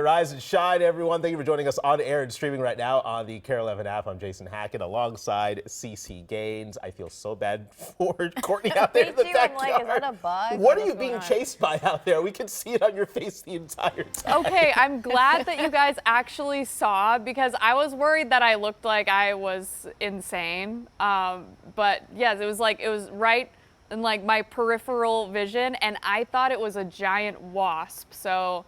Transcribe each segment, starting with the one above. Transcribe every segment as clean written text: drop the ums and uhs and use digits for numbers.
rise and shine, everyone. Thank you for joining us on air and streaming right now on the KARE 11 app. I'm Jason Hackett alongside CC Gaines. I feel so bad for Courtney out there in the backyard. I'm like, is that a bug? What are you being chased by out there? We can see it on your face the entire time. Okay, I'm glad that you guys actually saw, because I was worried that I looked like I was insane. But yes, it was right in like my peripheral vision, and I thought it was a giant wasp. So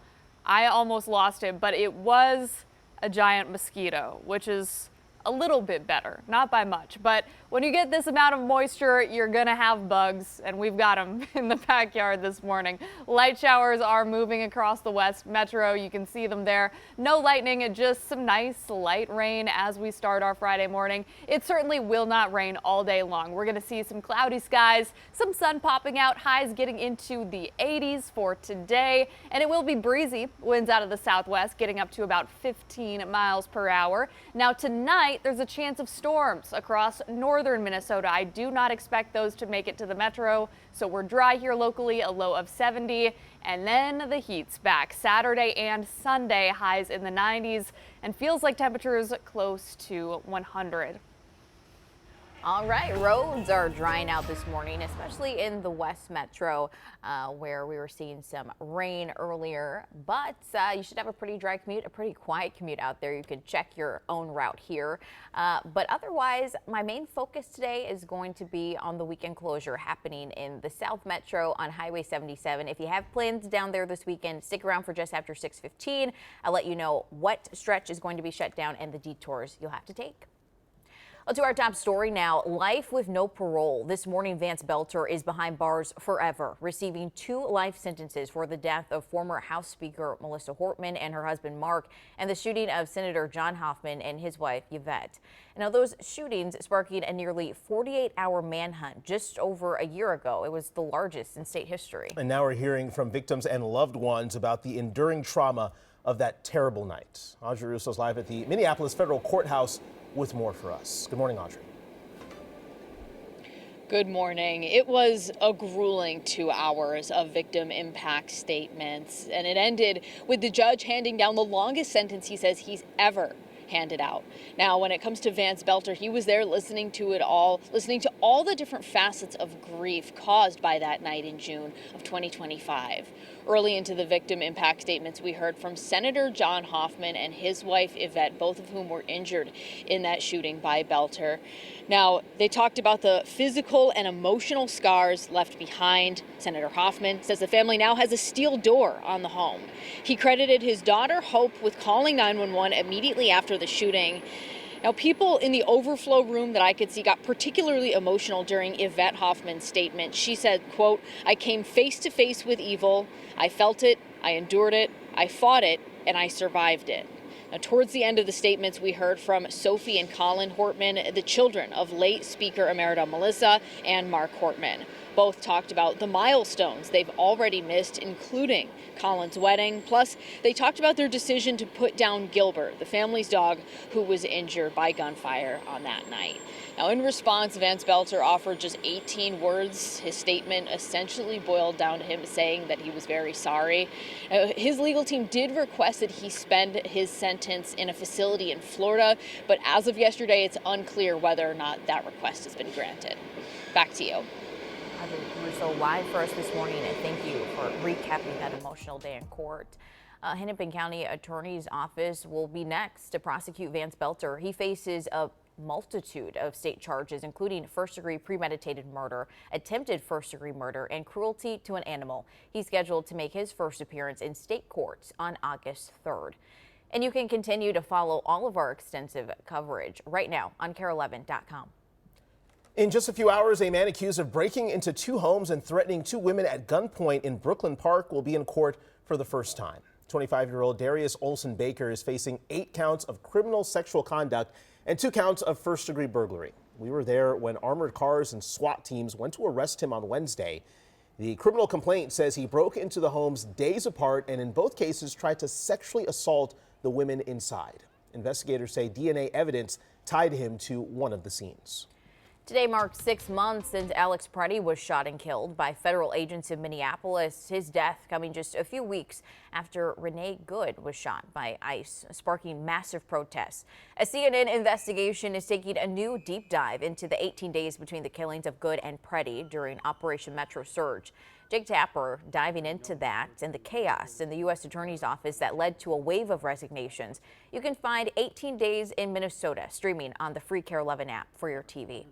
I almost lost it, but it was a giant mosquito, which is a little bit better, not by much. But when you get this amount of moisture, you're gonna have bugs, and we've got them in the backyard this morning. Light showers are moving across the West Metro. You can see them there. No lightning, just some nice light rain as we start our Friday morning. It certainly will not rain all day long. We're gonna see some cloudy skies, some sun popping out, highs getting into the 80s for today, and it will be breezy. Winds out of the southwest getting up to about 15 miles per hour. Now tonight, there's a chance of storms across northern Minnesota. I do not expect those to make it to the metro, so we're dry here locally, a low of 70, and then the heat's back. Saturday and Sunday, highs in the 90s, and feels like temperatures close to 100. All right, roads are drying out this morning, especially in the West Metro, where we were seeing some rain earlier. But you should have a pretty dry commute, a pretty quiet commute out there. You can check your own route here. But otherwise, my main focus today is going to be on the weekend closure happening in the South Metro on Highway 77. If you have plans down there this weekend, stick around for just after 6:15. I'll let you know what stretch is going to be shut down and the detours you'll have to take. To our top story now, life with no parole. This morning, Vance Belter is behind bars forever, receiving 2 life sentences for the death of former House Speaker Melissa Hortman and her husband Mark, and the shooting of Senator John Hoffman and his wife Yvette. Now, those shootings sparking a nearly 48-hour manhunt just over a year ago. It was the largest in state history. And now we're hearing from victims and loved ones about the enduring trauma of that terrible night. Audrey Russo's live at the Minneapolis Federal Courthouse with more for us. Good morning, Audrey. Good morning. It was a grueling 2 hours of victim impact statements, and it ended with the judge handing down the longest sentence he says he's ever handed out. Now, when it comes to Vance Belter, he was there listening to it all, listening to all the different facets of grief caused by that night in June of 2025. Early into the victim impact statements, we heard from Senator John Hoffman and his wife Yvette, both of whom were injured in that shooting by Belter. Now, they talked about the physical and emotional scars left behind. Senator Hoffman says the family now has a steel door on the home. He credited his daughter Hope with calling 911 immediately after the shooting. Now, people in the overflow room that I could see got particularly emotional during Yvette Hoffman's statement. She said, quote, "I came face to face with evil. I felt it, I endured it, I fought it, and I survived it." Now, towards the end of the statements, we heard from Sophie and Colin Hortman, the children of late Speaker Emerita Melissa and Mark Hortman. Both talked about the milestones they've already missed, including Colin's wedding. Plus, they talked about their decision to put down Gilbert, the family's dog, who was injured by gunfire on that night. Now, in response, Vance Belter offered just 18 words. His statement essentially boiled down to him saying that he was very sorry. His legal team did request that he spend his sentence in a facility in Florida, but as of yesterday, it's unclear whether or not that request has been granted. Back to you. Audrey Russo live for us this morning, and thank you for recapping that emotional day in court. Hennepin County Attorney's Office will be next to prosecute Vance Belter. He faces a multitude of state charges, including first-degree premeditated murder, attempted first-degree murder, and cruelty to an animal. He's scheduled to make his first appearance in state courts on August 3rd. And you can continue to follow all of our extensive coverage right now on KARE11.com. In just a few hours, a man accused of breaking into 2 homes and threatening 2 women at gunpoint in Brooklyn Park will be in court for the first time. 25-year-old Darius Olson Baker is facing 8 counts of criminal sexual conduct and 2 counts of first-degree burglary. We were there when armored cars and SWAT teams went to arrest him on Wednesday. The criminal complaint says he broke into the homes days apart and in both cases tried to sexually assault the women inside. Investigators say DNA evidence tied him to one of the scenes. Today marks 6 months since Alex Preddy was shot and killed by federal agents in Minneapolis. His death coming just a few weeks after Renee Good was shot by ICE, sparking massive protests. A CNN investigation is taking a new deep dive into the 18 days between the killings of Good and Preddy during Operation Metro Surge. Jake Tapper diving into that and the chaos in the U.S. Attorney's Office that led to a wave of resignations. You can find 18 Days in Minnesota streaming on the free KARE 11 app for your TV.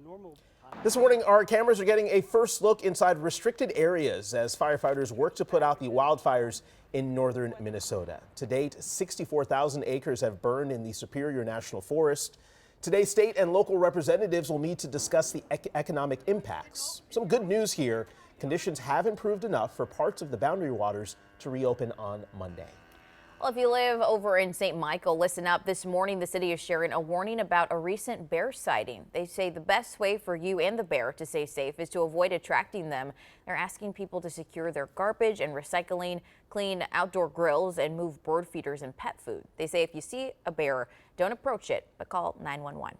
This morning, our cameras are getting a first look inside restricted areas as firefighters work to put out the wildfires in northern Minnesota. To date, 64,000 acres have burned in the Superior National Forest. Today, state and local representatives will meet to discuss the economic impacts. Some good news here. Conditions have improved enough for parts of the Boundary Waters to reopen on Monday. Well, if you live over in St. Michael, listen up. This morning, the city is sharing a warning about a recent bear sighting. They say the best way for you and the bear to stay safe is to avoid attracting them. They're asking people to secure their garbage and recycling, clean outdoor grills, and move bird feeders and pet food. They say if you see a bear, don't approach it, but call 911.